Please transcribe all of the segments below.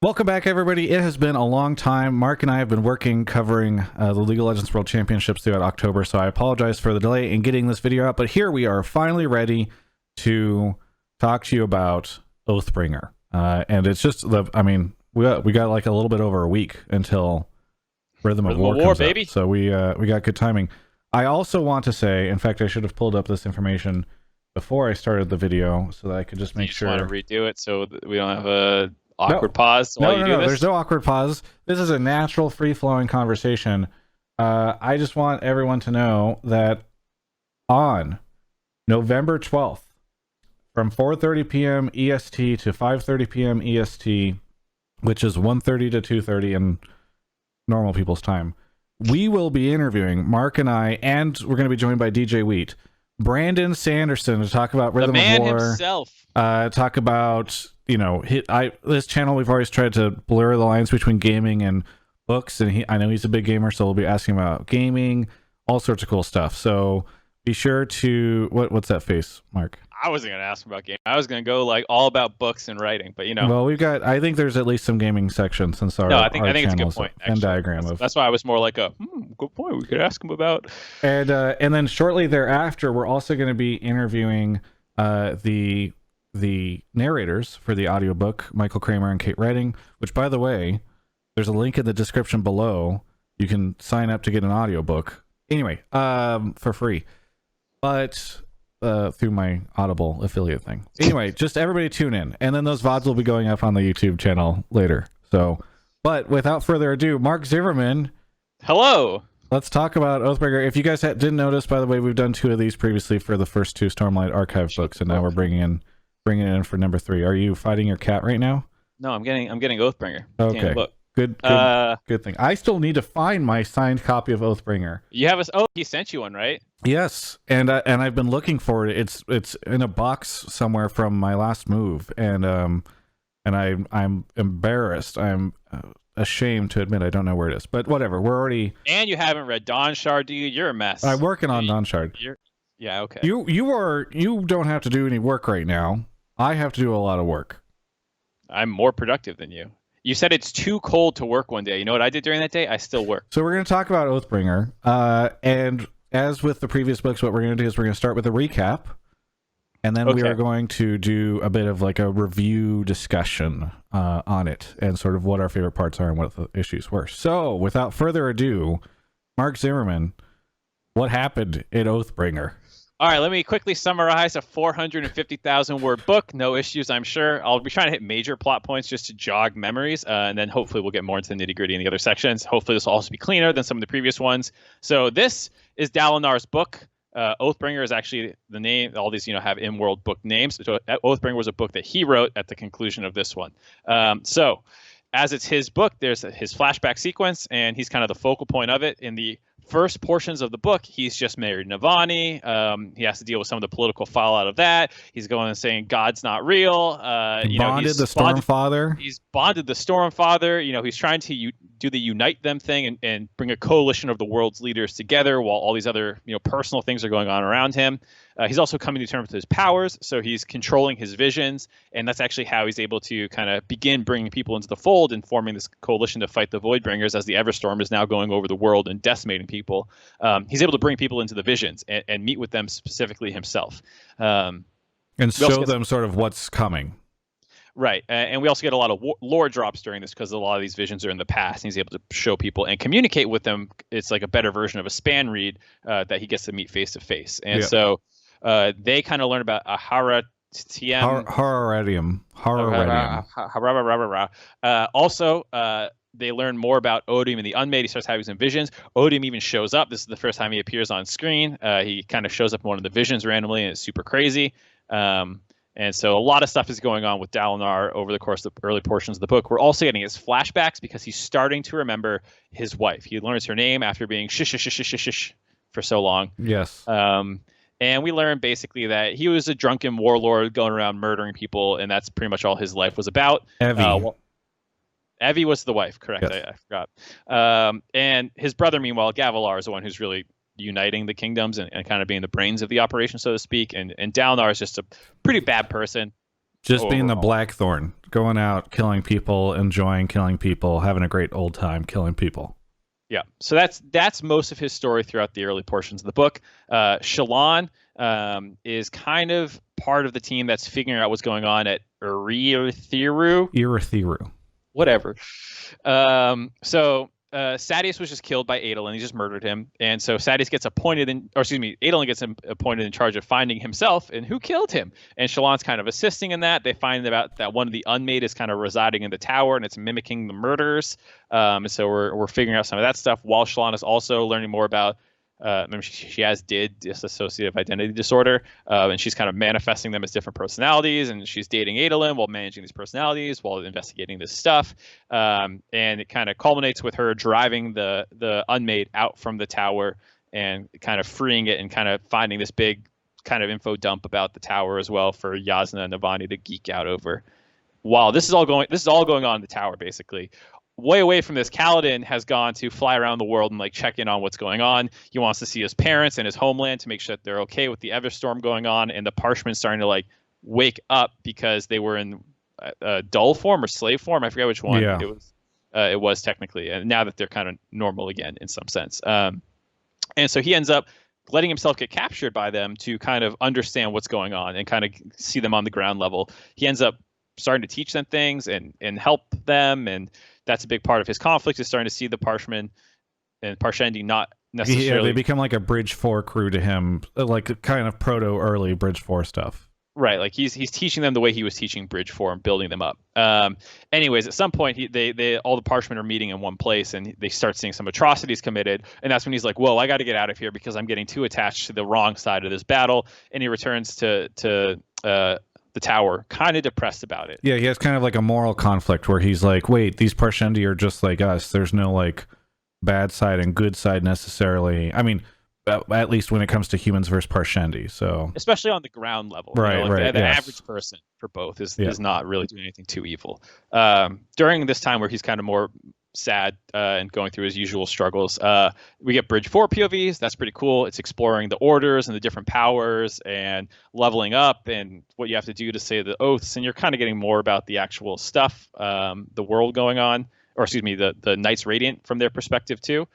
Welcome back, everybody. It has been a long time. Mark and I have been working covering the League of Legends World Championships throughout October, so I apologize for the delay in getting this video out, but here we are finally ready to talk to you about Oathbringer. And it's just, we got like a little bit over a week until Rhythm of War comes baby. out, so we got good timing. I also want to say, in fact, I should have pulled up this information before I started the video so that I could just make sure. You just want to redo it so that we don't have a awkward pause while you do this? There's no awkward pause. This is a natural, free-flowing conversation. I just want everyone to know that on November 12th, from 4:30 p.m. EST to 5:30 p.m. EST, which is 1:30 to 2:30 in normal people's time, we will be interviewing, Mark and I, and we're going to be joined by DJ Wheat, Brandon Sanderson, to talk about Rhythm of War. Himself. Talk about, this channel, we've always tried to blur the lines between gaming and books, and I know he's a big gamer, so we'll be asking about gaming, all sorts of cool stuff. So be sure to what's that face, Mark? I wasn't gonna ask him about gaming. I was gonna go like all about books and writing, but Well, I think there's at least some gaming section since our I think it's a good point. And diagram that's why I was more like good point. We could ask him about. And then shortly thereafter, we're also going to be interviewing the narrators for the audiobook, Michael Kramer and Kate Redding, which, by the way, there's a link in the description below. You can sign up to get an audiobook. Anyway, for free. But through my Audible affiliate thing. Anyway, just everybody tune in. And then those VODs will be going up on the YouTube channel later. So, but without further ado, Mark Zimmerman. Hello. Let's talk about Oathbringer. If you guys didn't notice, by the way, we've done 2 of these previously for the first 2 Stormlight archive books, and now we're bringing it in for number 3. Are you fighting your cat right now? No, I'm getting Oathbringer. Okay. Good thing. I still need to find my signed copy of Oathbringer. You have he sent you one, right? Yes, and I've been looking for it. It's in a box somewhere from my last move, and I'm embarrassed. I'm ashamed to admit I don't know where it is, but whatever. We're already. And you haven't read Dawn Shard, do you? You're a mess. I'm working on Dawn Shard. Yeah, okay. You don't have to do any work right now. I have to do a lot of work. I'm more productive than you. You said it's too cold to work one day. You know what I did during that day? I still work. So we're going to talk about Oathbringer, and as with the previous books, what we're going to do is we're going to start with a recap, and then we are going to do a bit of like a review discussion on it, and sort of what our favorite parts are and what the issues were. So without further ado, Mark Zimmerman, what happened in Oathbringer? All right, let me quickly summarize a 450,000 word book. No issues, I'm sure. I'll be trying to hit major plot points just to jog memories, and then hopefully we'll get more into the nitty gritty in the other sections. Hopefully this will also be cleaner than some of the previous ones. So this is Dalinar's book. Oathbringer is actually the name. All these, have in-world book names. So Oathbringer was a book that he wrote at the conclusion of this one. So as it's his book, there's his flashback sequence, and he's kind of the focal point of it. In the first portions of the book, he's just married Navani. He has to deal with some of the political fallout of that. He's going and saying God's not real. Bonded the Stormfather. He's bonded the Stormfather. He's trying to do the unite them thing and bring a coalition of the world's leaders together while all these other personal things are going on around him. He's also coming to terms with his powers, so he's controlling his visions, and that's actually how he's able to kind of begin bringing people into the fold and forming this coalition to fight the Voidbringers as the Everstorm is now going over the world and decimating people. He's able to bring people into the visions and meet with them specifically himself. And show them sort of what's coming. Right, and we also get a lot of lore drops during this because a lot of these visions are in the past, and he's able to show people and communicate with them. It's like a better version of a span read that he gets to meet face to face. And so they kind of learn about Horarium. Also, they learn more about Odium and the Unmade. He starts having some visions. Odium even shows up. This is the first time he appears on screen. He kind of shows up in one of the visions randomly, and it's super crazy. And so a lot of stuff is going on with Dalinar over the course of the early portions of the book. We're also getting his flashbacks because he's starting to remember his wife. He learns her name after being shish for so long. Yes. And we learn basically that he was a drunken warlord going around murdering people, and that's pretty much all his life was about. Evie was the wife, correct? Yes. I forgot. And his brother, meanwhile, Gavilar, is the one who's really uniting the kingdoms and kind of being the brains of the operation, so to speak. And Dalinar is just a pretty bad person. Just being the overall. Blackthorn, going out, killing people, enjoying killing people, having a great old time killing people. Yeah, so that's most of his story throughout the early portions of the book. Shallan is kind of part of the team that's figuring out what's going on at Irithiru. Whatever. So Sadeas was just killed by Adolin. He just murdered him, and so Sadeas gets appointed Adolin gets appointed in charge of finding himself and who killed him. And Shallan's kind of assisting in that. They find about that one of the unmade is kind of residing in the tower, and it's mimicking the murders. And so we're figuring out some of that stuff while Shallan is also learning more about. She has dissociative identity disorder, and she's kind of manifesting them as different personalities, and she's dating Adolin while managing these personalities while investigating this stuff, and it kind of culminates with her driving the unmade out from the tower and kind of freeing it and kind of finding this big kind of info dump about the tower as well for Yasna and Navani to geek out over. While this is all going on in the tower, basically. Way away from this, Kaladin has gone to fly around the world and like check in on what's going on. He wants to see his parents and his homeland to make sure that they're okay with the Everstorm going on, and the Parshmen starting to like wake up because they were in dull form or slave form. I forget which one it was technically, and now that they're kind of normal again in some sense. And so he ends up letting himself get captured by them to kind of understand what's going on and kind of see them on the ground level. He ends up starting to teach them things and help them, and that's a big part of his conflict, is starting to see the Parshmen and Parshendi not necessarily. Yeah, they become like a Bridge 4 crew to him, like kind of proto-early Bridge 4 stuff. Right, like he's teaching them the way he was teaching Bridge 4 and building them up. Anyways, at some point, they all the Parshmen are meeting in one place, and they start seeing some atrocities committed, and that's when he's like, "Whoa, I got to get out of here because I'm getting too attached to the wrong side of this battle." And he returns to the tower, kind of depressed about it. Yeah, he has kind of like a moral conflict where he's like, wait, these Parshendi are just like us. There's no like bad side and good side necessarily. I mean, at least when it comes to humans versus Parshendi. So especially on the ground level, right, the yes. average person for both is not really doing anything too evil. During this time where he's kind of more sad and going through his usual struggles, we get Bridge 4 POVs. That's pretty cool. It's exploring the orders and the different powers and leveling up and what you have to do to say the oaths, and you're kind of getting more about the actual stuff, the world going on, or excuse me, the Knights Radiant from their perspective too.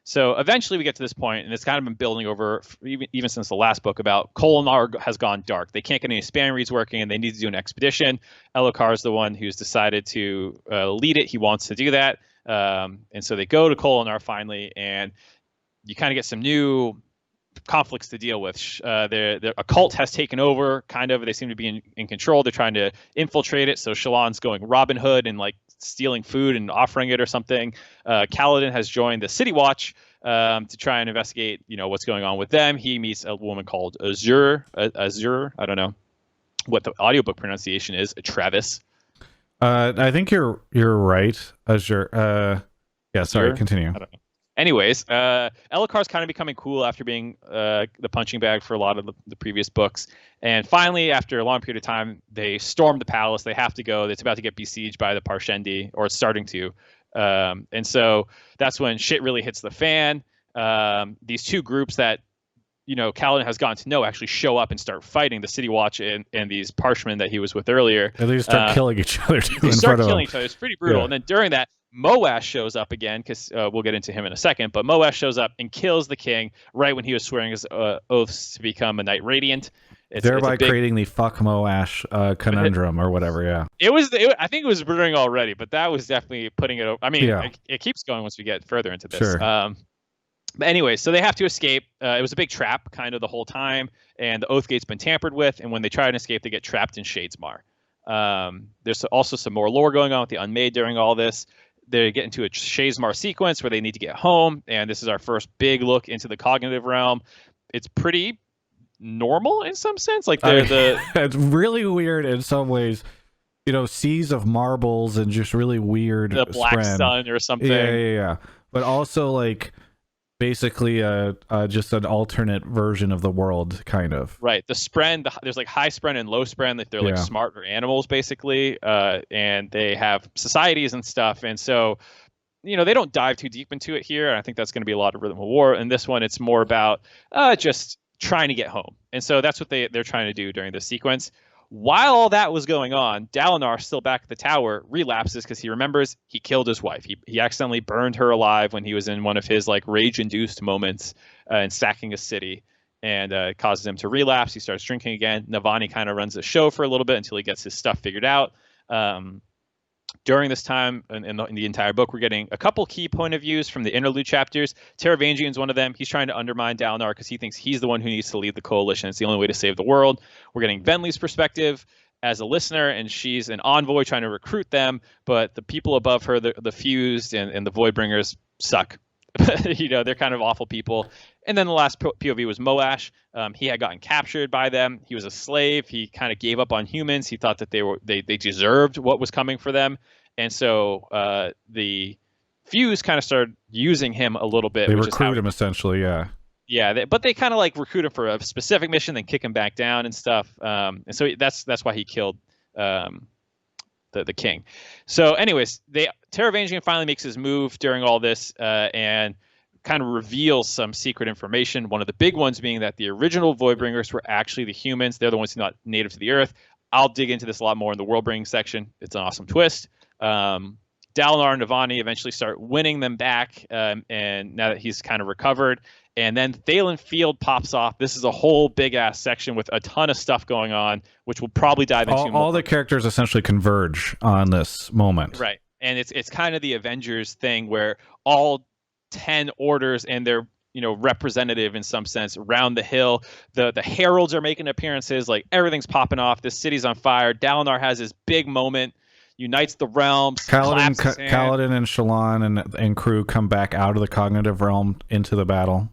So eventually we get to this point, and it's kind of been building over even since the last book about Kholinar has gone dark. They can't get any span reads working, and they need to do an expedition. Elhokar is the one who's decided to lead it. He wants to do that. And so they go to Kholinar finally, and you kind of get some new conflicts to deal with. A cult has taken over, kind of. They seem to be in control. They're trying to infiltrate it. So Shallan's going Robin Hood and like stealing food and offering it or something. Kaladin has joined the City Watch to try and investigate, what's going on with them. He meets a woman called Azure. I don't know what the audiobook pronunciation is. Travis. I think you're right. Azure. Yeah, sorry, Azure? continue. I don't know. Anyways, Elhokar's kind of becoming cool after being the punching bag for a lot of the previous books. And finally, after a long period of time, they storm the palace. They have to go. It's about to get besieged by the Parshendi, or it's starting to. And so that's when shit really hits the fan. These two groups that, Kaladin has gotten to know actually show up and start fighting the City Watch and these Parshmen that he was with earlier. And they just start killing each other too. They start killing each other. It's pretty brutal. Yeah. And then during that, Moash shows up again, because we'll get into him in a second, but Moash shows up and kills the king right when he was swearing his oaths to become a Knight Radiant. Thereby creating the fuck Moash conundrum or whatever, yeah. I think it was brewing already, but that was definitely putting it over. I mean, it keeps going once we get further into this. Sure. But anyway, so they have to escape. It was a big trap kind of the whole time, and the Oath Gate's been tampered with, and when they try and escape, they get trapped in Shadesmar. There's also some more lore going on with the Unmade during all this. They get into a Shadesmar sequence where they need to get home, and this is our first big look into the cognitive realm. It's pretty normal in some sense. Like it's really weird in some ways. Seas of marbles and just really weird. The black sun or something. Yeah. But also like basically just an alternate version of the world, kind of. Right. The spren, there's like high spren and low spren, like they're like smarter animals basically, and they have societies and stuff, and so they don't dive too deep into it here, and I think that's going to be a lot of Rhythm of War. And this one, it's more about just trying to get home, and so that's what they're trying to do during this sequence. While all that was going on, Dalinar, still back at the tower, relapses because he remembers he killed his wife. He accidentally burned her alive when he was in one of his like rage-induced moments in sacking a city, and it causes him to relapse. He starts drinking again. Navani kind of runs the show for a little bit until he gets his stuff figured out. During this time in the entire book, we're getting a couple key point of views from the interlude chapters. Taravangian's one of them. He's trying to undermine Dalinar because he thinks he's the one who needs to lead the coalition. It's the only way to save the world. We're getting Venli's perspective as a listener, and she's an envoy trying to recruit them, but the people above her, the Fused and the Voidbringers, suck. They're kind of awful people. And then the last POV was Moash. He had gotten captured by them. He was a slave. He kind of gave up on humans. He thought that they deserved what was coming for them. And so the Fuse kind of started using him a little bit. They recruit him essentially, yeah. Yeah, but they kind of like recruit him for a specific mission, then kick him back down and stuff. And so that's why he killed the king. So anyways, Taravangian finally makes his move during all this and kind of reveals some secret information. One of the big ones being that the original Voidbringers were actually the humans. They're the ones who are not native to the earth. I'll dig into this a lot more in the world-bringing section. It's an awesome twist. Dalinar and Navani eventually start winning them back, and now that he's kind of recovered. And then Thalen Field pops off. This is a whole big-ass section with a ton of stuff going on, which we'll probably dive into more. All the characters essentially converge on this moment. Right. And it's kind of the Avengers thing where all 10 orders and their representative in some sense around the hill. The heralds are making appearances. Like everything's popping off. This city's on fire. Dalinar has his big moment, unites the realms. Kaladin and Shallan and crew come back out of the cognitive realm into the battle.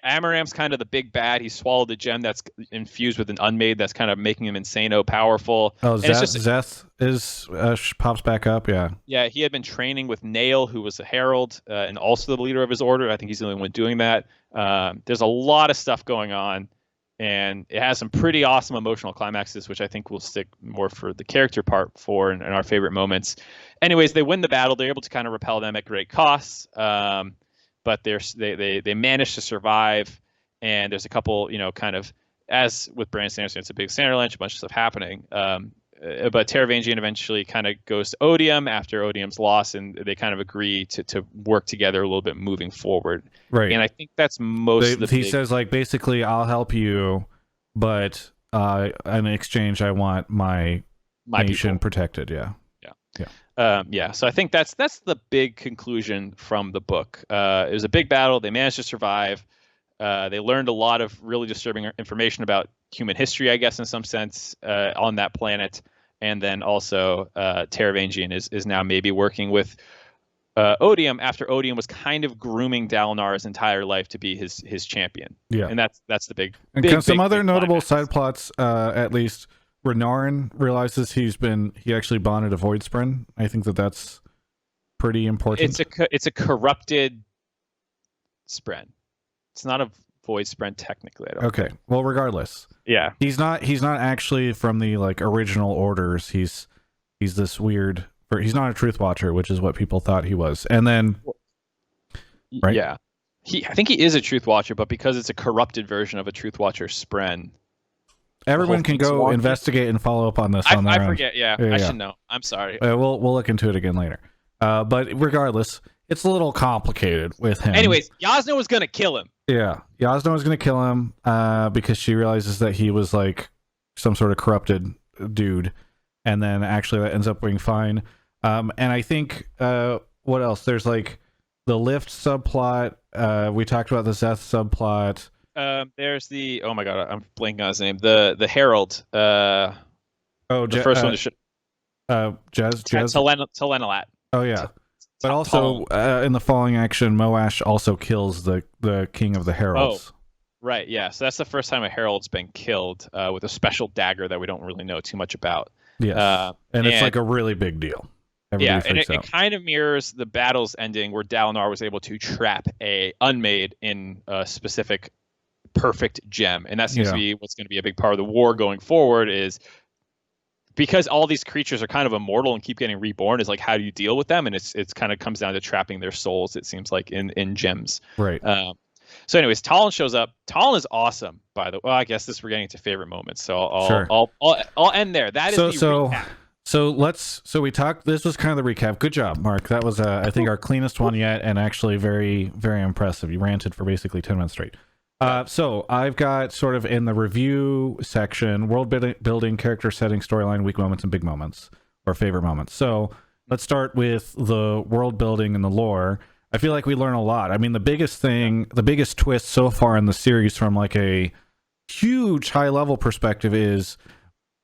Amaram's kind of the big bad. He swallowed the gem that's infused with an unmade that's kind of making him insano powerful. Oh, Zeth pops back up, yeah. Yeah, he had been training with Nail, who was a herald, and also the leader of his order. I think he's the only one doing that. There's a lot of stuff going on, and it has some pretty awesome emotional climaxes, which I think will stick more for the character part in our favorite moments. Anyways, they win the battle. They're able to kind of repel them at great costs. But they manage to survive, and there's a couple, kind of, as with Brandon Sanderson, it's a big Sander Lynch, a bunch of stuff happening. But Taravangian eventually kind of goes to Odium after Odium's loss, and they kind of agree to work together a little bit moving forward. Right. And I think that's He says, like, basically, I'll help you, but in exchange, I want my nation people protected. Yeah. So I think that's the big conclusion from the book. It was a big battle. They managed to survive. They learned a lot of really disturbing information about human history, I guess, in some sense, on that planet. And then also Taravangian is now maybe working with Odium after Odium was kind of grooming Dalinar's entire life to be his champion. Yeah. And that's the big. And some other notable side plots, at least. Renarin realizes he actually bonded a Voidspren. I think that's pretty important. It's a corrupted Spren. It's not a Voidspren technically. I don't okay. think. Well, regardless. Yeah. He's not actually from the like original orders. He's this weird. He's not a Truth Watcher, which is what people thought he was. And then, right? Yeah. I think he is a Truth Watcher, but because it's a corrupted version of a Truth Watcher Spren. Everyone can go investigate and follow up on this on their own. I forget, yeah. I should know. I'm sorry. We'll look into it again later. But regardless, it's a little complicated with him. Anyways, Yasna was going to kill him. Yeah, Yasna was going to kill him because she realizes that he was like some sort of corrupted dude. And then actually that ends up being fine. And I think, what else? There's like the Lift subplot. We talked about the Zeth subplot. There's oh my god, I'm blanking on his name. The Herald. The first one to Telenalat. Oh yeah. But also in the following action, Moash also kills the king of the Heralds. Oh, right, yeah. So that's the first time a Herald's been killed with a special dagger that we don't really know too much about. Yes. And it's like a really big deal. Everybody and it kind of mirrors the battle's ending where Dalinar was able to trap a unmade in a specific perfect gem, and that seems to be what's going to be a big part of the war going forward, is because all these creatures are kind of immortal and keep getting reborn, is like, how do you deal with them? And it's kind of comes down to trapping their souls, it seems like, in gems. Right. So, anyways, Talon shows up. Talon is awesome, by the way. Well, I guess we're getting to favorite moments. So Sure. I'll end there. That is the recap. So we talked. This was kind of the recap. Good job, Mark. That was I think our cleanest one yet, and actually very, very impressive. You ranted for basically 10 minutes straight. So I've got sort of in the review section, world building, character setting, storyline, weak moments, and big moments, or favorite moments. So let's start with the world building and the lore. I feel like we learn a lot. I mean, the biggest twist so far in the series from like a huge high level perspective is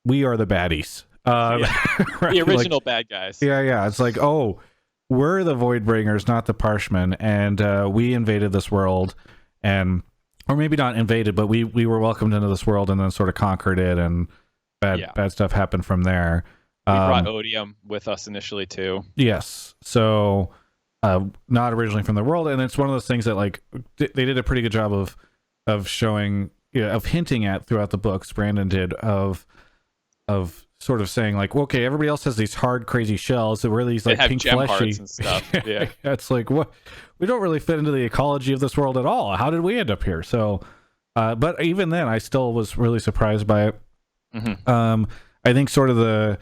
we are the baddies. Right? The original like, bad guys. Yeah. It's like, oh, we're the Voidbringers, not the Parshmen, and we invaded this world, or maybe not invaded, but we were welcomed into this world and then sort of conquered it, and bad stuff happened from there. We brought Odium with us initially too. Yes, so not originally from the world, and it's one of those things that like they did a pretty good job of showing, of hinting at throughout the books. Brandon did of sort of saying like, well, okay, everybody else has these hard, crazy shells that were these like pink fleshy and stuff. Yeah, it's like, what, we don't really fit into the ecology of this world at all. How did we end up here? So, but even then, I still was really surprised by it. Mm-hmm. I think sort of the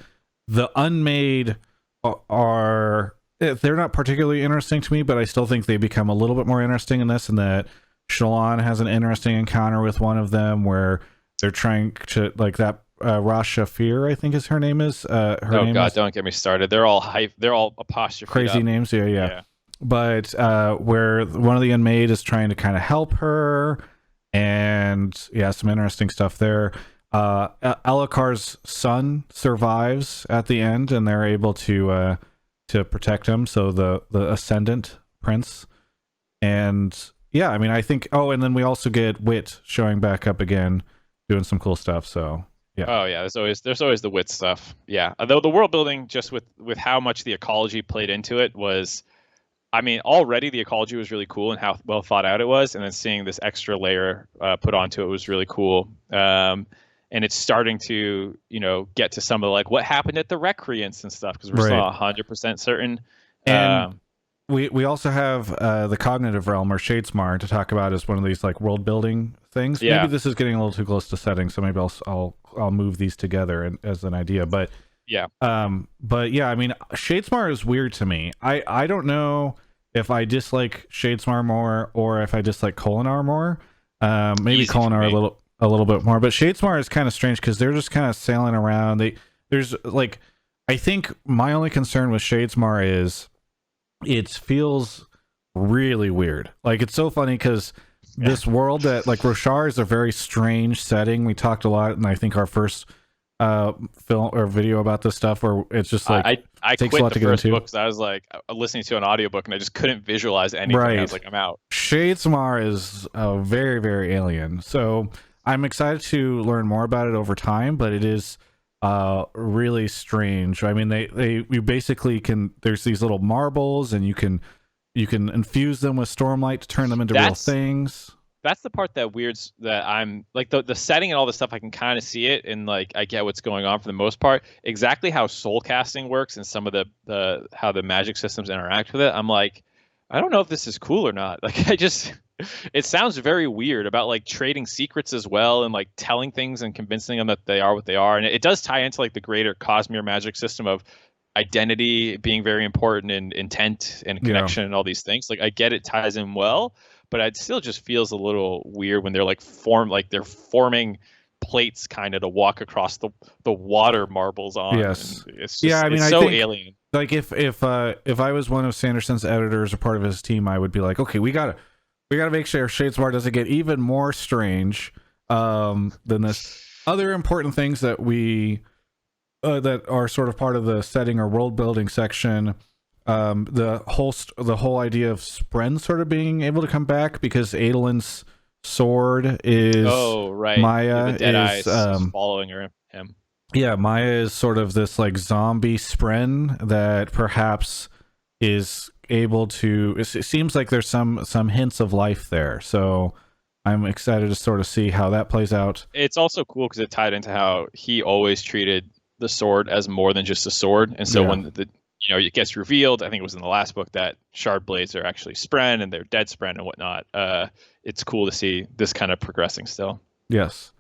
unmade are they're not particularly interesting to me, but I still think they become a little bit more interesting in this, and that Shallan has an interesting encounter with one of them where they're trying to like that. Rashafir, I think is her name is. Don't get me started. They're all hype. They're all apostrophe. Crazy names, yeah. But where one of the Unmade is trying to kind of help her, and some interesting stuff there. Elakar's son survives at the end, and they're able to protect him. So the Ascendant Prince, and I mean, I think. Oh, and then we also get Wit showing back up again, doing some cool stuff. So. Yeah. Oh yeah, there's always the wit stuff. Yeah, although the world building, just with how much the ecology played into it was, I mean, already the ecology was really cool and how well thought out it was, and then seeing this extra layer put onto it was really cool. And it's starting to get to some of like what happened at the Recreants and stuff, because we're still 100% certain. And we also have the cognitive realm, or Shadesmar, to talk about as one of these like world building things. Yeah. Maybe this is getting a little too close to setting, so maybe I'll move these together as an idea. But I mean, Shadesmar is weird to me. I don't know if I dislike Shadesmar more or if I dislike Kholinar more. Maybe Kholinar a little bit more, but Shadesmar is kind of strange because they're just kind of sailing around. There's like, I think my only concern with Shadesmar is it feels really weird. Like, it's so funny because this world that like Roshar is a very strange setting. We talked a lot, and I think our first film or video about this stuff where it's just like I takes quit a lot the to get first into. book because I was like listening to an audiobook and I just couldn't visualize anything. Right. I was like, I'm out. Shadesmar is very, very alien. So I'm excited to learn more about it over time, but it is really strange. I mean, you basically can, there's these little marbles, and you can infuse them with Stormlight to turn them into real things. That's the part that weirds, that I'm like, the setting and all this stuff, I can kind of see it, and like I get what's going on for the most part. Exactly how soul casting works and some of the how the magic systems interact with it, I'm like, I don't know if this is cool or not. Like, it sounds very weird about like trading secrets as well, and like telling things and convincing them that they are what they are. And it does tie into like the greater Cosmere magic system of identity being very important, and intent and connection and all these things. Like, I get it ties in well, but it still just feels a little weird when they're like they're forming plates kind of to walk across the water marbles on. Yes. It's just, I mean, it's so alien. Like if I was one of Sanderson's editors or part of his team, I would be like, okay, we gotta make sure Shadesmar doesn't get even more strange than this. Other important things that we that are sort of part of the setting or world building section. The whole idea of Spren sort of being able to come back because Adolin's sword is Maya the Deadeye following him. Yeah, Maya is sort of this like zombie Spren that perhaps is able to. It seems like there's some hints of life there, so I'm excited to sort of see how that plays out. It's also cool because it tied into how he always treated the sword as more than just a sword, and so when it gets revealed. I think it was in the last book that shard blades are actually Spren and they're dead Spren and whatnot. It's cool to see this kind of progressing still. Yes.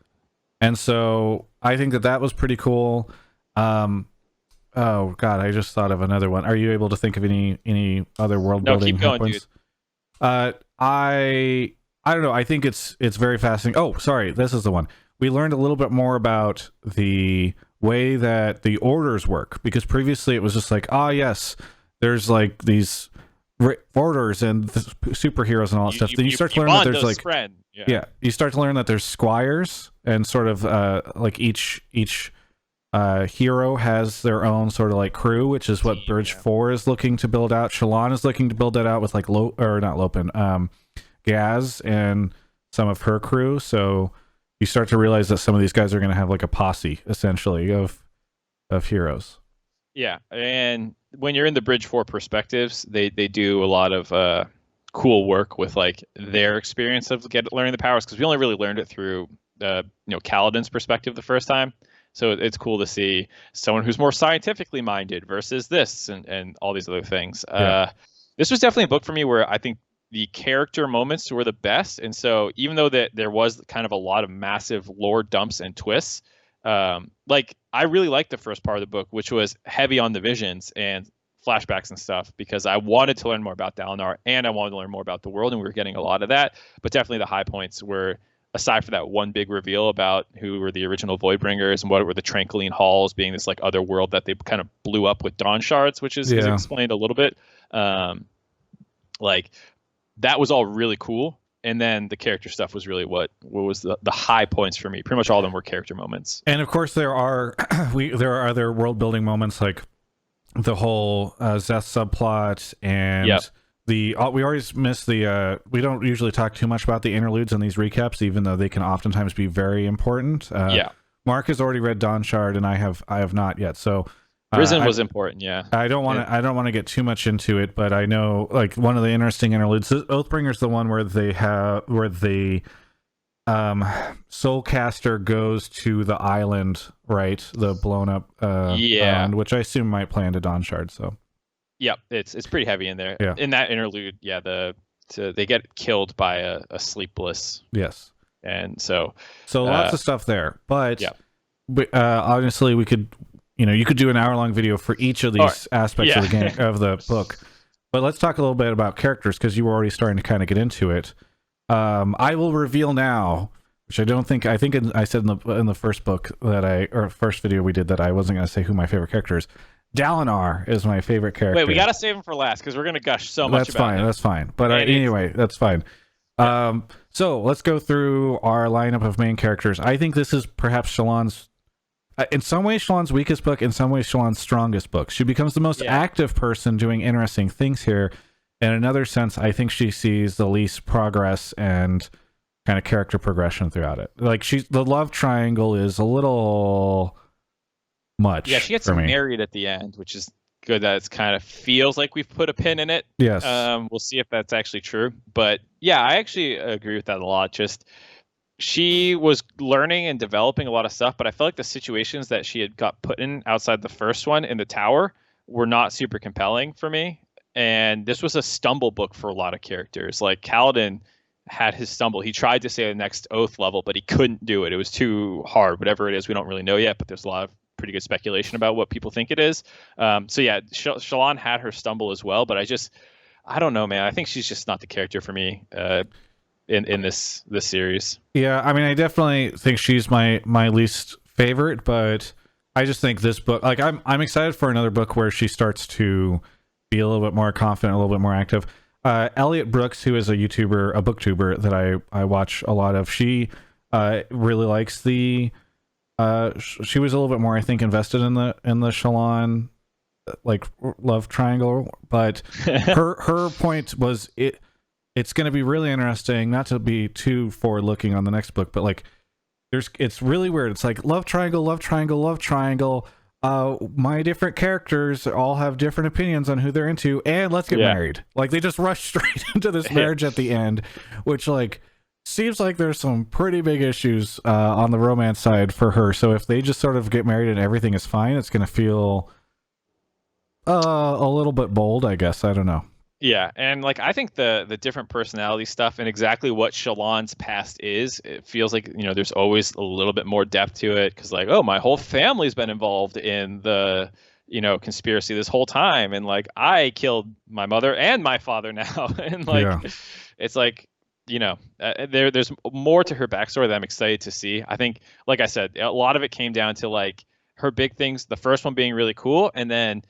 And so I think that was pretty cool. Oh God, I just thought of another one. Are you able to think of any other world building? No, keep going, dude. I don't know. I think it's very fascinating. Oh, sorry, this is the one. We learned a little bit more about the way that the orders work, because previously it was just like, yes, there's like these orders and superheroes and all that stuff. Then you start to learn that there's like you start to learn that there's squires, and sort of like each hero has their own sort of like crew, which is what Bridge 4 is looking to build out. Shallan is looking to build that out with like Gaz and some of her crew. So you start to realize that some of these guys are going to have like a posse essentially of heroes. Yeah, and when you're in the Bridge 4 perspectives, they do a lot of cool work with like their experience of learning the powers, because we only really learned it through Kaladin's perspective the first time. So it's cool to see someone who's more scientifically minded versus this and all these other things. Yeah. This was definitely a book for me where I think the character moments were the best. And so even though there was kind of a lot of massive lore dumps and twists, like I really liked the first part of the book, which was heavy on the visions and flashbacks and stuff, because I wanted to learn more about Dalinar and I wanted to learn more about the world, and we were getting a lot of that. But definitely the high points were, aside from that one big reveal about who were the original Voidbringers and what were the Tranquiline Halls being this like other world that they kind of blew up with Dawn Shards, which is explained a little bit. Like that was all really cool. And then the character stuff was really what was the high points for me. Pretty much all of them were character moments. And of course there are other world building moments, like the whole Zeth subplot and we always miss the we don't usually talk too much about the interludes in these recaps, even though they can oftentimes be very important. Mark has already read Dawn Shard and I have not yet. So Risen was important, I don't want to get too much into it, but I know like one of the interesting interludes, Oathbringer is the one where the Soulcaster goes to the island, right? The blown up island, which I assume might play into Dawn Shard. So it's pretty heavy in there. In that interlude, they get killed by a sleepless. Yes. And so lots of stuff there, but obviously we could, you could do an hour-long video for each of these aspects of the game, of the book. But let's talk a little bit about characters, because you were already starting to kind of get into it. I will reveal now, which I said in the first book first video we did that I wasn't going to say who my favorite character is. Dalinar is my favorite character. Wait, we got to save him for last, because we're going to gush so much about him. That's fine. But anyway, that's fine. So let's go through our lineup of main characters. I think this is perhaps Shallan's, in some ways, Shallan's weakest book, in some ways, Shallan's strongest book. She becomes the most active person doing interesting things here. In another sense, I think she sees the least progress and kind of character progression throughout it. Like the love triangle is a little much. Yeah, she gets married at the end, which is good. That it's kind of feels like we've put a pin in it. Yes. We'll see if that's actually true. But yeah, I actually agree with that a lot. Just she was learning and developing a lot of stuff, but I felt like the situations that she had got put in outside the first one in the tower were not super compelling for me. And this was a stumble book for a lot of characters. Like Kaladin had his stumble. He tried to say the next oath level, but he couldn't do it. It was too hard. Whatever it is, we don't really know yet, but there's a lot of pretty good speculation about what people think it is. So yeah, Shallan had her stumble as well, but I don't know, man. I think she's just not the character for me in this series. Yeah, I mean, I definitely think she's my least favorite, but I just think this book, like I'm excited for another book where she starts to be a little bit more confident, a little bit more active. Elliot Brooks, who is a booktuber that I watch a lot of, she really likes the she was a little bit more, I think, invested in the Shallan like love triangle, but her point was it's going to be really interesting, not to be too forward looking on the next book, but like it's really weird. It's like love triangle, love triangle, love triangle. My different characters all have different opinions on who they're into, and let's get married. Like they just rush straight into this marriage at the end, which like seems like there's some pretty big issues on the romance side for her. So if they just sort of get married and everything is fine, it's going to feel a little bit bold, I guess. I don't know. Yeah, and like I think the different personality stuff and exactly what Shallan's past is, it feels like, there's always a little bit more depth to it because like, oh, my whole family's been involved in the, conspiracy this whole time, and like I killed my mother and my father now, and like Yeah. it's like, there's more to her backstory that I'm excited to see. I think, like I said, a lot of it came down to like her big things. The first one being really cool, and then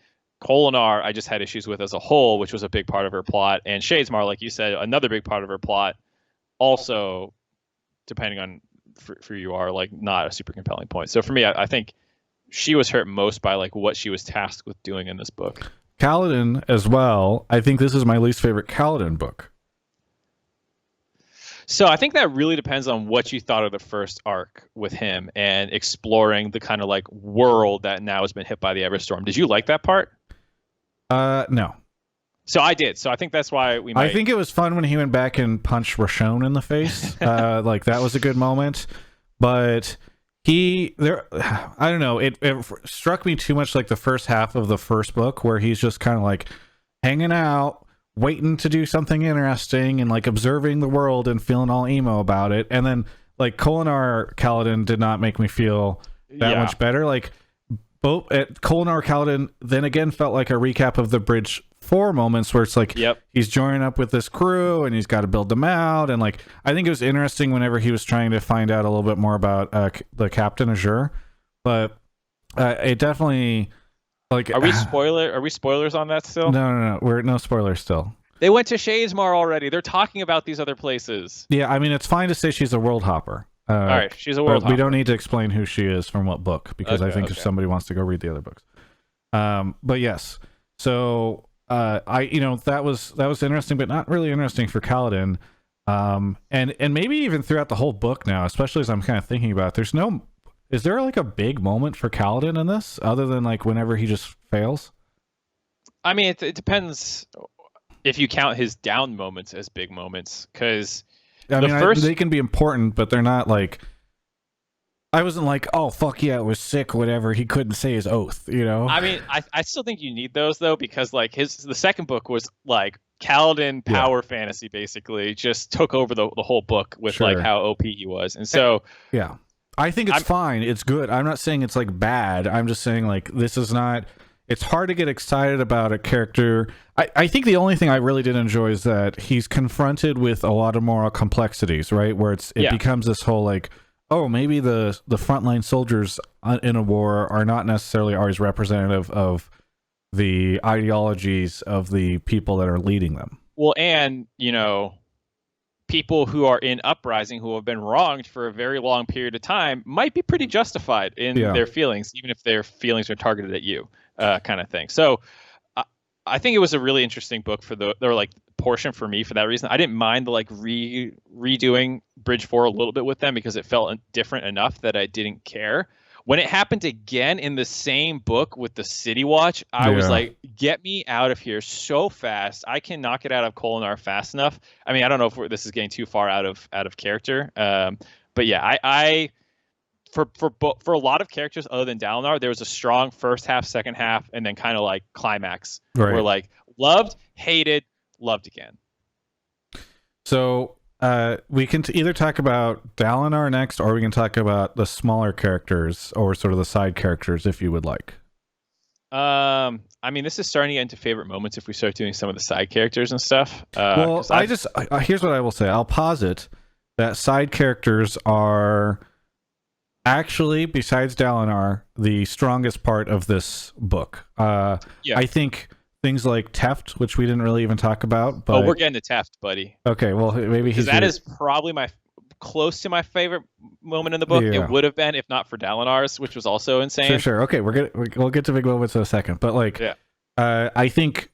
Kolinar, I just had issues with as a whole, which was a big part of her plot. And Shadesmar, like you said, another big part of her plot, also, depending on for who you are, like not a super compelling point. So for me, I think she was hurt most by like what she was tasked with doing in this book. Kaladin as well. I think this is my least favorite Kaladin book. So I think that really depends on what you thought of the first arc with him and exploring the kind of like world that now has been hit by the Everstorm. Did you like that part? No. So I did. So I think that's why we might... I think it was fun when he went back and punched Rashon in the face. Like that was a good moment. But I don't know. It struck me too much like the first half of the first book where he's just kind of like hanging out, waiting to do something interesting and like observing the world and feeling all emo about it. And then like Kolinar Kaladin did not make me feel that much better. Like both at Kolinar Kaladin then again felt like a recap of the Bridge 4 moments where it's like he's joining up with this crew and he's got to build them out. And like I think it was interesting whenever he was trying to find out a little bit more about the Captain Azure. But it definitely like Are we spoilers on that still? No. We're no spoilers still. They went to Shadesmar already. They're talking about these other places. Yeah, I mean it's fine to say she's a world hopper. All right, she's a world hopper. We don't need to explain who she is from what book because I think if somebody wants to go read the other books. But yes. So that was interesting, but not really interesting for Kaladin. And maybe even throughout the whole book now, especially as I'm kind of thinking about it, is there like a big moment for Kaladin in this other than like whenever he just fails? I mean, it depends if you count his down moments as big moments, because they can be important, but they're not like. I wasn't like, oh fuck yeah, it was sick, whatever. He couldn't say his oath, I mean, I still think you need those though, because like the second book was like Kaladin power fantasy, basically just took over the whole book with like how OP he was, and so I think it's fine. It's good. I'm not saying it's like bad. I'm just saying like this is not. It's hard to get excited about a character. I think the only thing I really did enjoy is that he's confronted with a lot of moral complexities, right? Where it becomes this whole like, oh, maybe the frontline soldiers in a war are not necessarily always representative of the ideologies of the people that are leading them. Well, and people who are in uprising who have been wronged for a very long period of time might be pretty justified in their feelings, even if their feelings are targeted at you, kind of thing. So I think it was a really interesting book for the portion for me for that reason. I didn't mind the like redoing Bridge 4 a little bit with them because it felt different enough that I didn't care. When it happened again in the same book with the City Watch, I was like, get me out of here so fast. I can knock it out of Kolinar fast enough. I mean, I don't know if this is getting too far out of character. But yeah, I for a lot of characters other than Dalinar, there was a strong first half, second half, and then kind of like climax. Right. Where like loved, hated, loved again. So we can either talk about Dalinar next, or we can talk about the smaller characters or sort of the side characters, if you would like. I mean, this is starting to get into favorite moments if we start doing some of the side characters and stuff. Well, here's what I will say. I'll posit that side characters are actually, besides Dalinar, the strongest part of this book. I think things like Teft, which we didn't really even talk about. But... we're getting to Teft, buddy. Okay, well, maybe that is probably close to my favorite moment in the book. It would have been if not for Dalinar's, which was also insane. Sure. Okay, we'll get to big moments in a second, but like, I think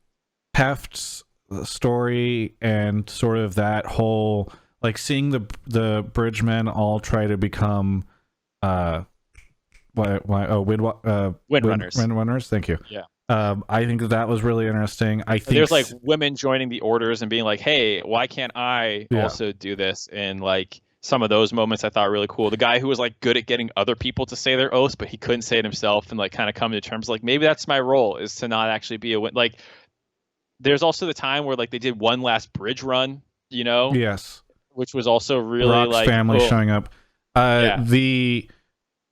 Teft's story and sort of that whole like seeing the Bridgemen all try to become Windrunners. Thank you. Yeah. I think that was really interesting. I think there's like women joining the orders and being like, "Hey, why can't I also do this?" And like some of those moments I thought really cool. The guy who was like good at getting other people to say their oaths, but he couldn't say it himself, and like kind of come to terms like maybe that's my role, is to not actually be like. There's also the time where like they did one last bridge run, Yes. which was also really Rock's like family showing up. Yeah. The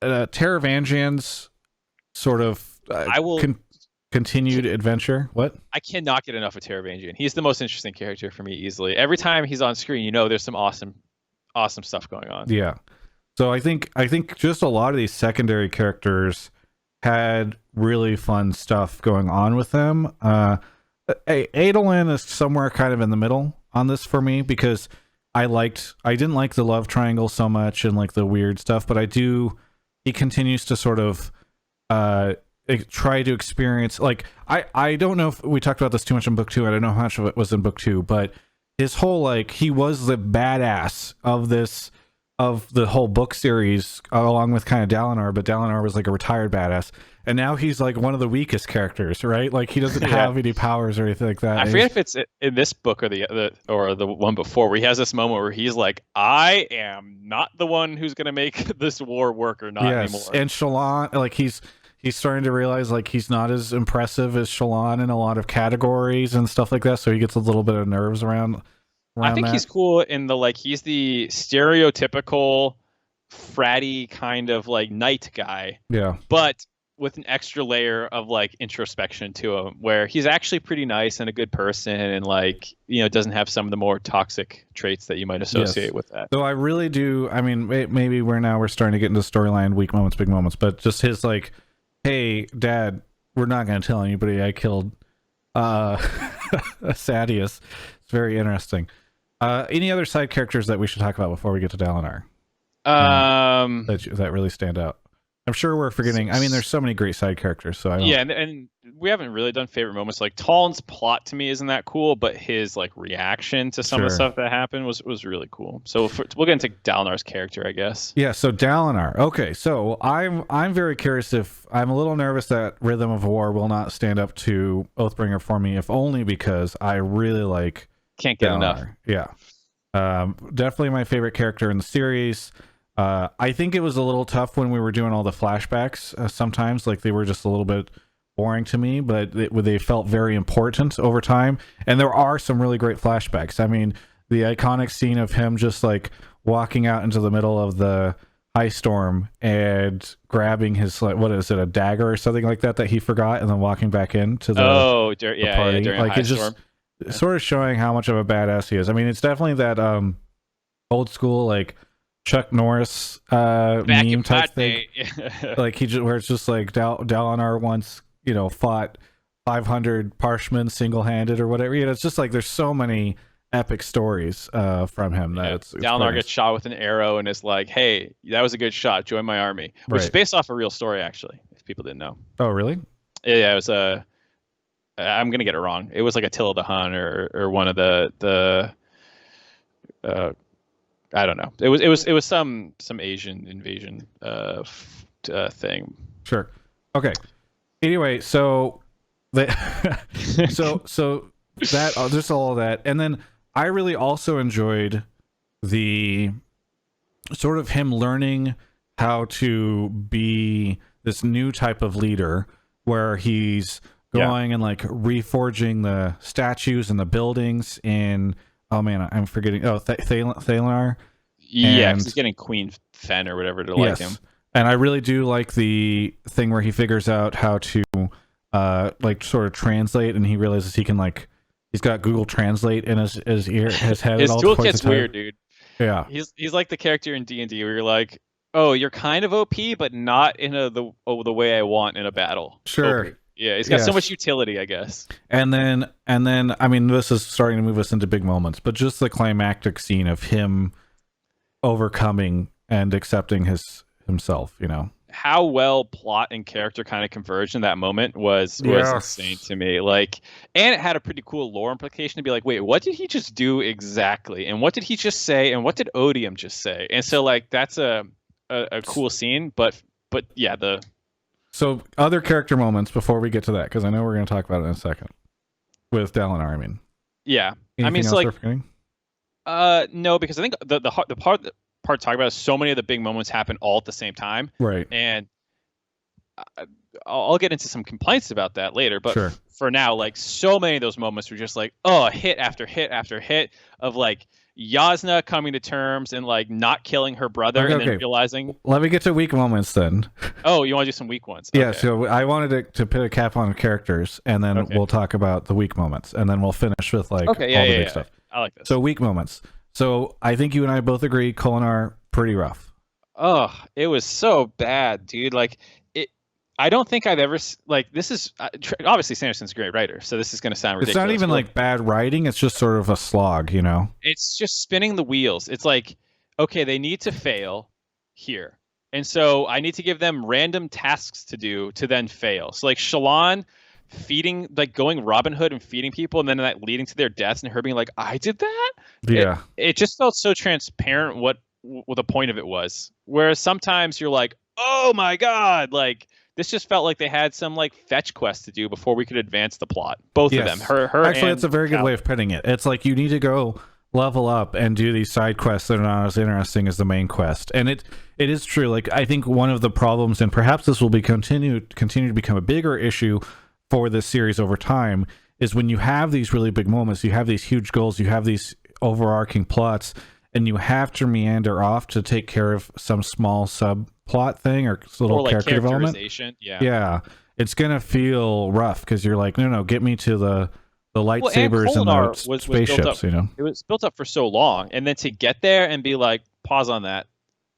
Taravangians sort of continued adventure. What? I cannot get enough of Taravangian. He's the most interesting character for me easily. Every time he's on screen, there's some awesome stuff going on. Yeah. So I think just a lot of these secondary characters had really fun stuff going on with them. Adolin is somewhere kind of in the middle on this for me, because I didn't like the love triangle so much and like the weird stuff, but he continues to sort of try to experience, like, I don't know if we talked about this too much in book 2. I don't know how much of it was in book 2, but his whole, like, he was the badass of the whole book series, along with kind of Dalinar, but Dalinar was like a retired badass. And now he's like one of the weakest characters, right? Like he doesn't have any powers or anything like that. I forget if it's in this book or the one before, where he has this moment where he's like, I am not the one who's going to make this war work or not anymore. And Shallan, like he's starting to realize like he's not as impressive as Shallan in a lot of categories and stuff like that. So he gets a little bit of nerves around I think that. He's cool in the, like, he's the stereotypical fratty kind of like knight guy. Yeah. But with an extra layer of like introspection to him, where he's actually pretty nice and a good person, and like, doesn't have some of the more toxic traits that you might associate with that. So I really do. I mean, maybe we're starting to get into storyline, weak moments, big moments, but just his like, hey, Dad, we're not going to tell anybody I killed Sadius. It's very interesting. Any other side characters that we should talk about before we get to Dalinar? That really stand out. I'm sure we're forgetting. I mean, there's so many great side characters. So and we haven't really done favorite moments. Like Talon's plot to me isn't that cool, but his like reaction to some of the stuff that happened was really cool. So we'll get into Dalinar's character, I guess. Yeah. So Dalinar. Okay. So I'm very curious. If I'm a little nervous that Rhythm of War will not stand up to Oathbringer for me, if only because I really can't get enough. Yeah. Definitely my favorite character in the series. I think it was a little tough when we were doing all the flashbacks. Sometimes, like, they were just a little bit boring to me, but they felt very important over time. And there are some really great flashbacks. I mean, the iconic scene of him just like walking out into the middle of the ice storm and grabbing his, like, what is it, a dagger or something like that he forgot, and then walking back into the party. During like, it's just sort of showing how much of a badass he is. I mean, it's definitely that old school, like, Chuck Norris meme type thing. Like where it's just like Dalinar once fought 500 Parshmen single-handed or whatever. It's just like there's so many epic stories from him that it's Dalinar gets shot with an arrow and is like, hey, that was a good shot, join my army, which is based off a real story, actually, if people didn't know. Oh, really? Yeah, it was I'm gonna get it wrong. It was like Attila the Hun or one of the I don't know. It was some Asian invasion thing. Sure. Okay. Anyway, so so that just all of that, and then I really also enjoyed the sort of him learning how to be this new type of leader, where he's going and like reforging the statues and the buildings in. Oh man, I'm forgetting. Oh, Thalinar. Yeah, he's getting Queen Fen or whatever to like him. And I really do like the thing where he figures out how to like sort of translate, and he realizes he can, like, he's got Google Translate in his ear, his head. His toolkit's weird, dude. Yeah, he's like the character in D&D where you're like, oh, you're kind of OP, but not in the way I want in a battle. Sure. OP. Yeah, he's got so much utility, I guess. And then, I mean, this is starting to move us into big moments, but just the climactic scene of him overcoming and accepting himself. How well plot and character kind of converged in that moment was insane to me. Like, and it had a pretty cool lore implication to be like, wait, what did he just do exactly? And what did he just say? And what did Odium just say? And so, like, that's a cool scene. But yeah, So other character moments before we get to that, because I know we're going to talk about it in a second with Dalinar. I mean, yeah, anything I mean, else so like, we're forgetting? No, because I think the part part to talk about is so many of the big moments happen all at the same time. Right. And I'll get into some complaints about that later, but Sure. for now, like so many of those moments were just like, oh, hit after hit after hit of like Yasna coming to terms and like not killing her brother and then realizing. Let me get to weak moments then. Oh, you want to do some weak ones? Yeah, Okay. so I wanted to put a cap on characters, and then we'll talk about the weak moments, and then we'll finish with like all the big stuff. I like this. So weak moments. So I think you and I both agree Kholinar pretty rough. Oh, it was so bad, dude. Like I don't think I've ever like this is obviously Sanderson's a great writer, so this is going to sound ridiculous. It's not even like bad writing; it's just sort of a slog, you know. It's just spinning the wheels. It's like, okay, they need to fail here, and so I need to give them random tasks to do to then fail. So like Shallan feeding, like going Robin Hood and feeding people, and then that leading to their deaths, and her being like, "I did that." Yeah, it just felt so transparent what the point of it was. Whereas sometimes you're like, "Oh my god!" Like. This just felt like they had some like fetch quest to do before we could advance the plot. Both of them. Her Actually, and it's a very good way of putting it. It's like you need to go level up and do these side quests that are not as interesting as the main quest. And it is true. Like I think one of the problems, and perhaps this will be continue to become a bigger issue for this series over time, is when you have these really big moments, you have these huge goals, you have these overarching plots, and you have to meander off to take care of some small subplot thing or little like character development. Yeah, it's gonna feel rough because you're like, no, get me to the lightsabers and the spaceships. You know, it was built up for so long, and then to get there and be like, pause on that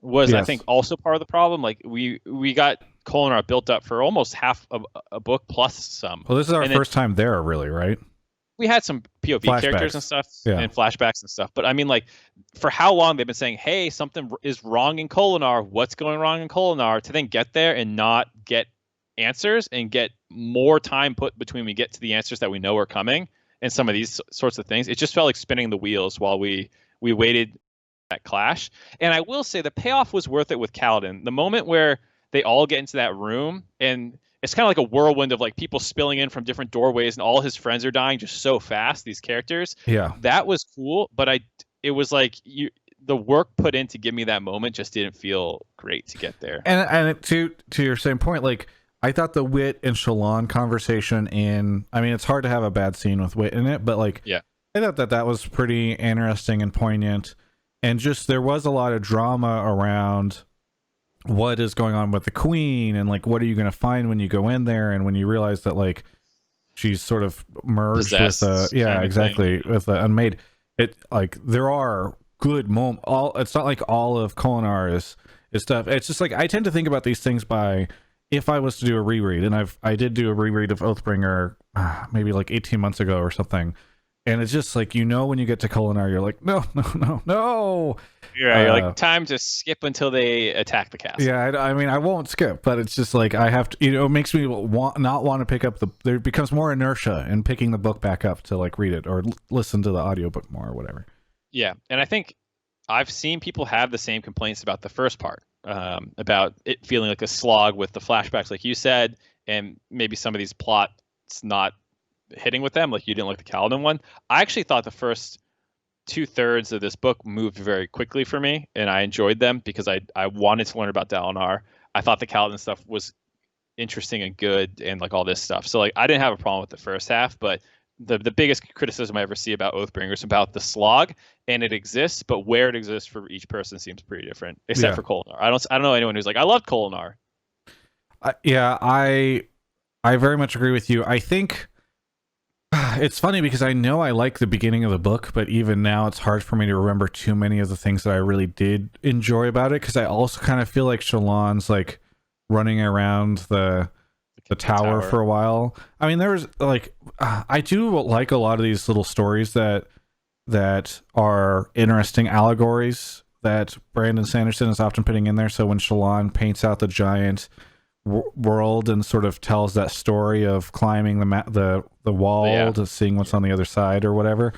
was, I think, also part of the problem. Like we got Kholinar built up for almost half of a book plus some. Well, this is our first time there, really, right? We had some POV characters and stuff and flashbacks and stuff. But I mean, like, for how long they've been saying, hey, something is wrong in Kholinar. What's going wrong in Kholinar? To then get there and not get answers and get more time put between we get to the answers that we know are coming and some of these sorts of things. It just felt like spinning the wheels while we waited that clash. And I will say the payoff was worth it with Kaladin. The moment where they all get into that room and it's kind of like a whirlwind of like people spilling in from different doorways and all his friends are dying just so fast, these characters. Yeah. That was cool, but it was like the work put in to give me that moment just didn't feel great to get there. And to your same point, like I thought the Wit and Shallan conversation I mean, it's hard to have a bad scene with Wit in it, but like I thought that was pretty interesting and poignant, and just there was a lot of drama around what is going on with the queen and like what are you going to find when you go in there and when you realize that like she's sort of merged with with the unmade. It like there are good moments. It's not like all of Kholinar is stuff. It's just like I tend to think about these things by, if I was to do a reread, and I did do a reread of Oathbringer maybe like 18 months ago or something, and it's just like, you know, when you get to Kholinar you're like no. Yeah, you're like, time to skip until they attack the castle. Yeah, I mean, I won't skip, but it's just like I have to, it makes me not want to pick up there becomes more inertia in picking the book back up to like read it or listen to the audiobook more or whatever. Yeah, and I think I've seen people have the same complaints about the first part, about it feeling like a slog with the flashbacks, like you said, and maybe some of these plots not hitting with them, like you didn't like the Kaladin one. I actually thought the first 2/3 of this book moved very quickly for me, and I enjoyed them because I wanted to learn about Dalinar. I thought the Kaladin stuff was interesting and good and like all this stuff. So like I didn't have a problem with the first half, but the biggest criticism I ever see about Oathbringer is about the slog, and it exists, but where it exists for each person seems pretty different, except for Kholinar. I don't know anyone who's like, I loved Kholinar. I very much agree with you. I think it's funny because I know I like the beginning of the book, but even now it's hard for me to remember too many of the things that I really did enjoy about it, because I also kind of feel like Shallan's like running around the tower for a while. I mean, there's like I do like a lot of these little stories that are interesting allegories that Brandon Sanderson is often putting in there. So when Shallan paints out the giant world and sort of tells that story of climbing the wall to seeing what's on the other side or whatever,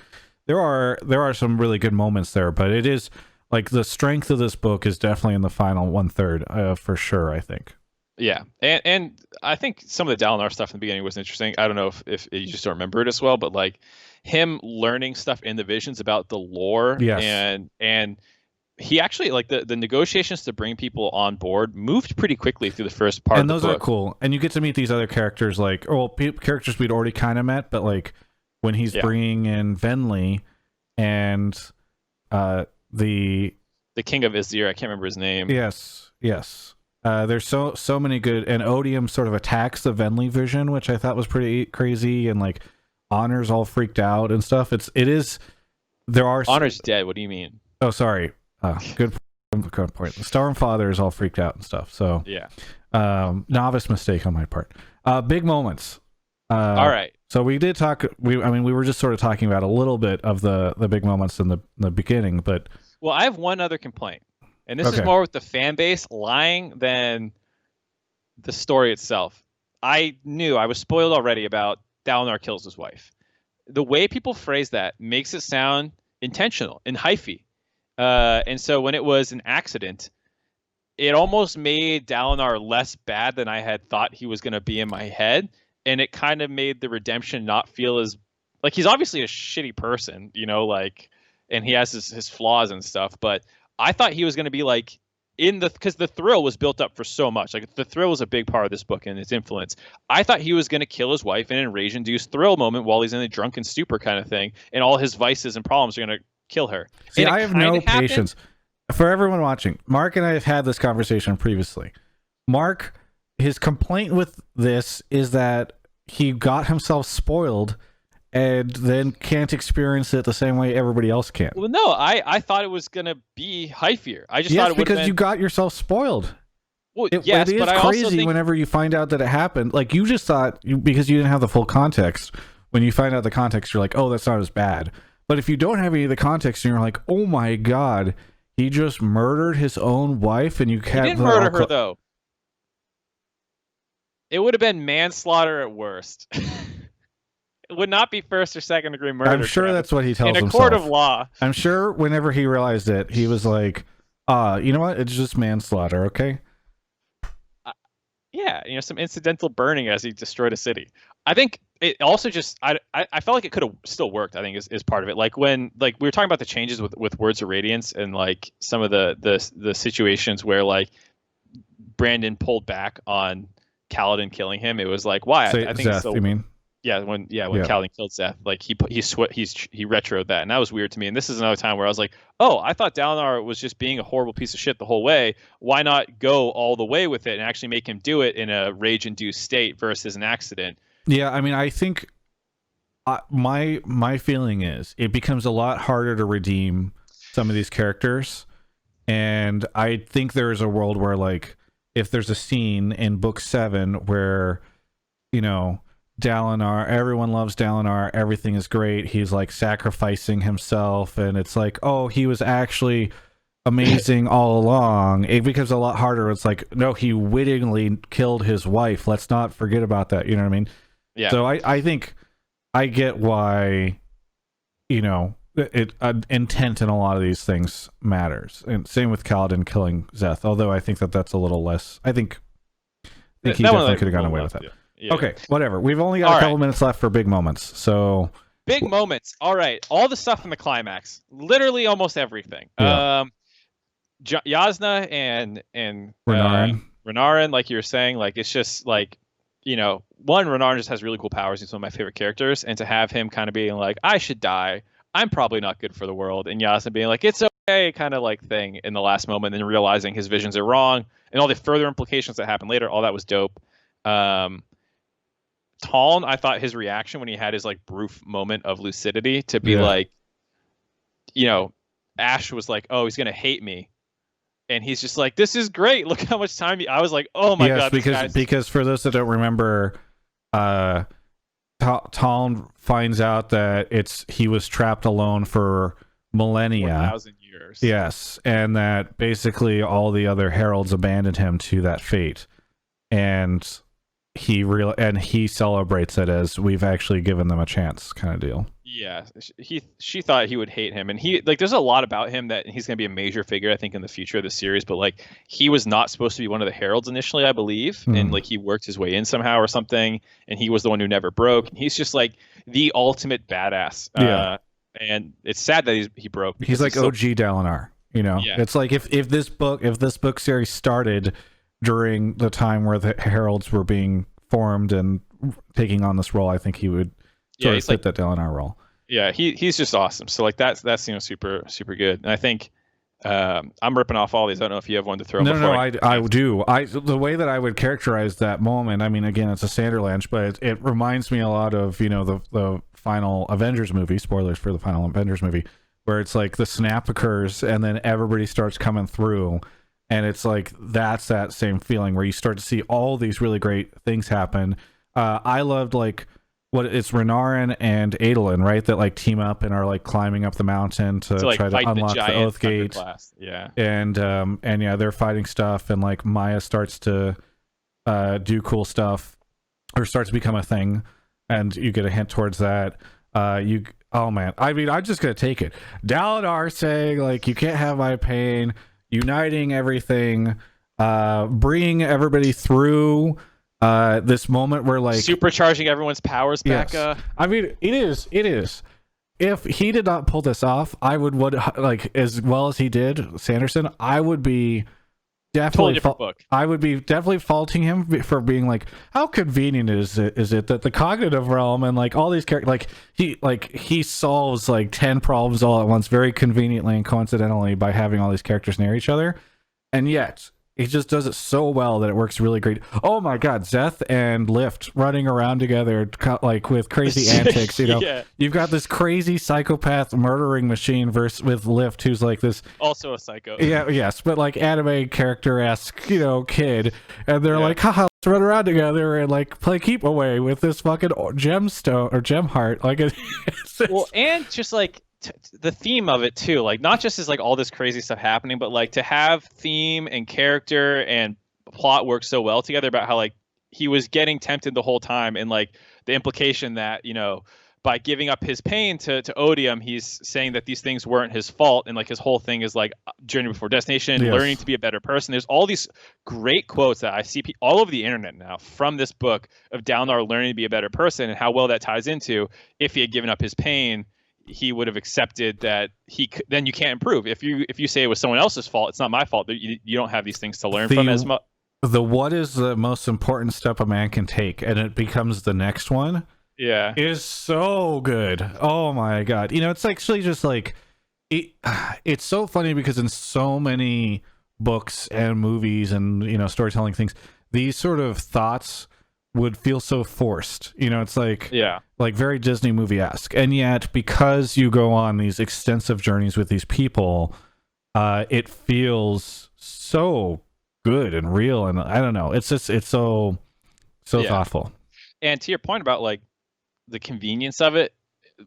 there are some really good moments there, but it is like the strength of this book is definitely in the final 1/3 for sure, I think. Yeah, and I think some of the Dalinar stuff in the beginning was interesting. I don't know if you just don't remember it as well, but like him learning stuff in the visions about the lore, and he actually like the negotiations to bring people on board moved pretty quickly through the first part and of those the book. are cool. And you get to meet these other characters, like characters we'd already kind of met, but like when he's bringing in Venli and the king of Izir, I can't remember his name. Yes. There's so many good, and Odium sort of attacks the Venli vision, which I thought was pretty crazy, and like Honor's all freaked out and stuff. There are Honor's dead. What do you mean? Oh, sorry. Good point. The Stormfather is all freaked out and stuff. So yeah, novice mistake on my part. Big moments. All right. So we did talk. We were just sort of talking about a little bit of the big moments in the beginning, but well, I have one other complaint, and this is more with the fan base lying than the story itself. I knew I was spoiled already about Dalinar kills his wife. The way people phrase that makes it sound intentional and hyphy. And so when it was an accident, it almost made Dalinar less bad than I had thought he was going to be in my head. And it kind of made the redemption not feel as like he's obviously a shitty person, you know, like, and he has his flaws and stuff. But I thought he was going to be like because the thrill was built up for so much. Like the thrill was a big part of this book and its influence. I thought he was going to kill his wife in an enrage-induced thrill moment while he's in a drunken stupor kind of thing. And all his vices and problems are going to kill her. See, I have no patience. For everyone watching, Mark and I have had this conversation previously. Mark, his complaint with this is that he got himself spoiled and then can't experience it the same way everybody else can. Well, no, I thought it was going to be hyphier. I just thought it would because you got yourself spoiled. Well, it is but I crazy also think whenever you find out that it happened. Like you just thought, because you didn't have the full context, when you find out the context, you're like, oh, that's not as bad. But if you don't have any of the context and you're like, oh my God, he just murdered his own wife and you can't... He didn't murder her, though. It would have been manslaughter at worst. It would not be first or second degree murder. I'm sure that's what he tells himself. In a court of law. I'm sure whenever he realized it, he was like, you know what? It's just manslaughter, okay? Yeah, you know, some incidental burning as he destroyed a city. I think it also just I felt like it could have still worked. I think is part of it. Like when we were talking about the changes with Words of Radiance and like some of the situations where like Brandon pulled back on Kaladin killing him. It was like why? I think Zeth, you mean? Yeah, when Kaladin killed Zeth, like he retroed that, and that was weird to me. And this is another time where I was like, oh, I thought Dalinar was just being a horrible piece of shit the whole way. Why not go all the way with it and actually make him do it in a rage-induced state versus an accident? Yeah, I mean, I think my feeling is it becomes a lot harder to redeem some of these characters, and I think there is a world where, like, if there's a scene in book 7 where, you know, Dalinar, everyone loves Dalinar, everything is great, he's like sacrificing himself, and it's like, oh, he was actually amazing all along, it becomes a lot harder. It's like, no, he wittingly killed his wife, let's not forget about that, you know what I mean? Yeah. So I think I get why, you know, intent in a lot of these things matters, and same with Kaladin killing Zeth, although I think that's a little less. I think he definitely could have gone away with that. Yeah. Okay, whatever. We've only got a couple minutes left for big moments. So big moments. All right, all the stuff in the climax, literally almost everything. Yeah. Yasna and Renarin, like you were saying, like it's just like, you know, Renarin just has really cool powers. He's one of my favorite characters, and to have him kind of being like, I should die, I'm probably not good for the world, and Yasna being like, it's okay, kind of like thing in the last moment, and realizing his visions are wrong, and all the further implications that happen later, all that was dope. Taln, I thought his reaction when he had his like Broof moment of lucidity to be like, you know, Ash was like, oh, he's gonna hate me, and he's just like, this is great, look how much time I was like, oh my god, because for those that don't remember, Taln finds out that he was trapped alone for millennia, 1,000 years. Yes, and that basically all the other heralds abandoned him to that fate, and he celebrates it as we've actually given them a chance, kind of deal. Yeah, she thought he would hate him, and he like there's a lot about him that he's going to be a major figure, I think, in the future of the series. But like he was not supposed to be one of the heralds initially, I believe, and like he worked his way in somehow or something, and he was the one who never broke. And he's just like the ultimate badass. And it's sad that he broke. He's like OG Dalinar. You know, Yeah. it's like if this book series started during the time where the heralds were being formed and taking on this role, I think he would sort of fit that Dalinar role. Yeah, he's just awesome. So like that's super good. And I think I'm ripping off all these. I don't know if you have one to throw. No, I do. The way that I would characterize that moment. I mean, again, it's a Sanderlanche, but it reminds me a lot of the final Avengers movie. Spoilers for the final Avengers movie, where it's like the snap occurs and then everybody starts coming through, and it's like that's that same feeling where you start to see all these really great things happen. I loved like what it's Renarin and Adolin, right? That like team up and are like climbing up the mountain to like try to unlock the Oath Gate. Yeah. And yeah, they're fighting stuff, and like Maya starts to do cool stuff or starts to become a thing, and you get a hint towards that. Oh man, I mean, I'm just gonna take it. Dalinar saying like, you can't have my pain, uniting everything, bringing everybody through this moment where like supercharging everyone's powers back. Yes. I mean, it is. If he did not pull this off, I would like as well as he did, Sanderson. I would be definitely I would be definitely faulting him for being like, how convenient is it that the cognitive realm and like all these characters, he solves like 10 problems all at once very conveniently and coincidentally by having all these characters near each other, and yet he just does it so well that it works really great. Oh my god, Zeth and Lift running around together like with crazy antics, you know. Yeah. You've got this crazy psychopath murdering machine with Lift, who's like this also a psycho. Yeah, yes, but like anime character-esque, kid, and they're like, haha, let's run around together and like play keep away with this fucking gemstone or gem heart. Like well, and just like the theme of it too, like not just as like all this crazy stuff happening, but like to have theme and character and plot work so well together about how like he was getting tempted the whole time, and like the implication that by giving up his pain to Odium, he's saying that these things weren't his fault, and like his whole thing is like journey before destination, learning to be a better person. There's all these great quotes that I see all over the internet now from this book of Dalinar learning to be a better person, and how well that ties into if he had given up his pain, he would have accepted that then you can't improve. If you say it was someone else's fault, it's not my fault. You don't have these things to learn from as much. What is the most important step a man can take, and it becomes the next one. Yeah, is so good. Oh my god, it's actually just like it's so funny because in so many books and movies and storytelling things, these sort of thoughts would feel so forced. It's like like very Disney movie-esque, and yet because you go on these extensive journeys with these people, it feels so good and real, and I don't know, it's so thoughtful. And to your point about like the convenience of it,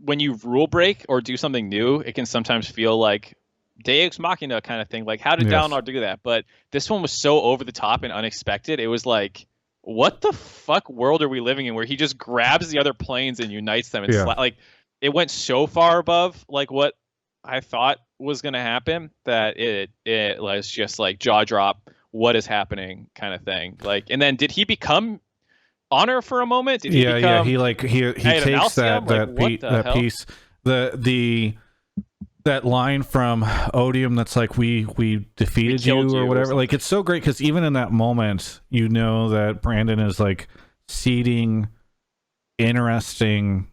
when you rule break or do something new, it can sometimes feel like Deus Ex Machina kind of thing, like how did Dalinar do that? But this one was so over the top and unexpected. It was like, what the fuck world are we living in where he just grabs the other planes and unites them? And like it went so far above like what I thought was going to happen that it was just like jaw drop, what is happening kind of thing. Like, and then did he become Honor for a moment? Did he become, he takes that piece, that line from Odium that's like, we defeated you or whatever. Like, it's so great because even in that moment, that Brandon is like seeding interesting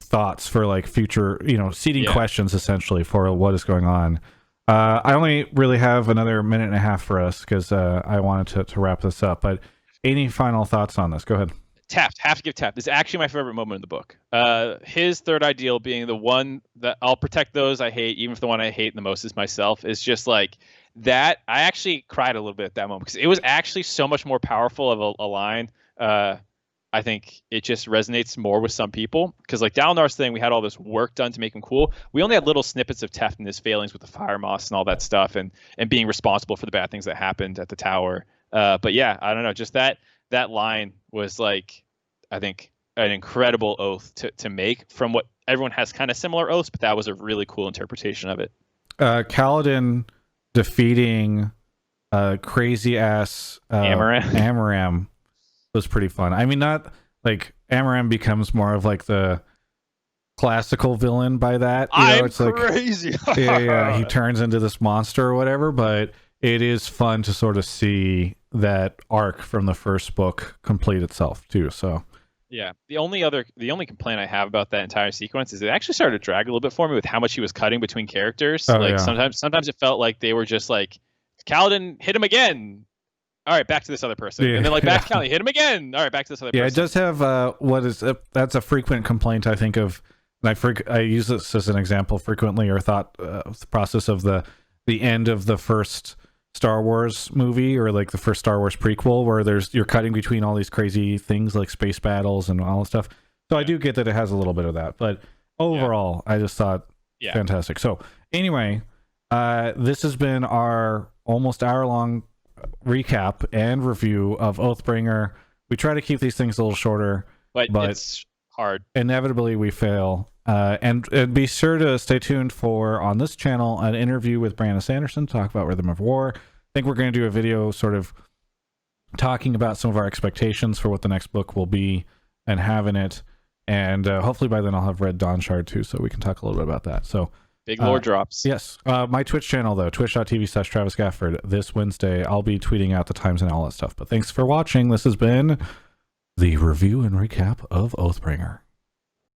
thoughts for like future, seeding questions essentially for what is going on. I only really have another minute and a half for us because I wanted to wrap this up, but any final thoughts on this? Go ahead. Taft, have to give Taft. This is actually my favorite moment in the book. His third ideal being the one that I'll protect those I hate, even if the one I hate the most is myself, is just like that. I actually cried a little bit at that moment because it was actually so much more powerful of a line. I think it just resonates more with some people because like Dalinar's thing, we had all this work done to make him cool. We only had little snippets of Taft and his failings with the fire moss and all that stuff, and being responsible for the bad things that happened at the tower. But yeah, I don't know, just that line was like, I think, an incredible oath to make from what everyone has kind of similar oaths, but that was a really cool interpretation of it. Kaladin defeating crazy ass Amaram was pretty fun. I mean, not like Amaram becomes more of like the classical villain by that. It's crazy. He turns into this monster or whatever, but it is fun to sort of see that arc from the first book complete itself too. So yeah, the only complaint I have about that entire sequence is it actually started to drag a little bit for me with how much he was cutting between characters. Sometimes it felt like they were just like, Kaladin hit him again. All right, back to this other person. And then back to Kaladin, hit him again. All right, back to this other person. Yeah, it does have that's a frequent complaint I think of, and I use this as an example frequently, or thought the process of the end of the first Star Wars movie, or like the first Star Wars prequel, where you're cutting between all these crazy things like space battles and all that stuff. So I do get that it has a little bit of that, but overall, I just thought fantastic. So anyway, this has been our almost hour-long recap and review of Oathbringer. We try to keep these things a little shorter, but it's hard. Inevitably, we fail. And be sure to stay tuned for, on this channel, an interview with Brandon Sanderson to talk about Rhythm of War. I think we're going to do a video sort of talking about some of our expectations for what the next book will be and have in it. And hopefully by then I'll have read Dawn Shard too, so we can talk a little bit about that. So big lore drops. Yes. My Twitch channel, though, twitch.tv/Travis Gafford. This Wednesday, I'll be tweeting out the times and all that stuff. But thanks for watching. This has been the review and recap of Oathbringer.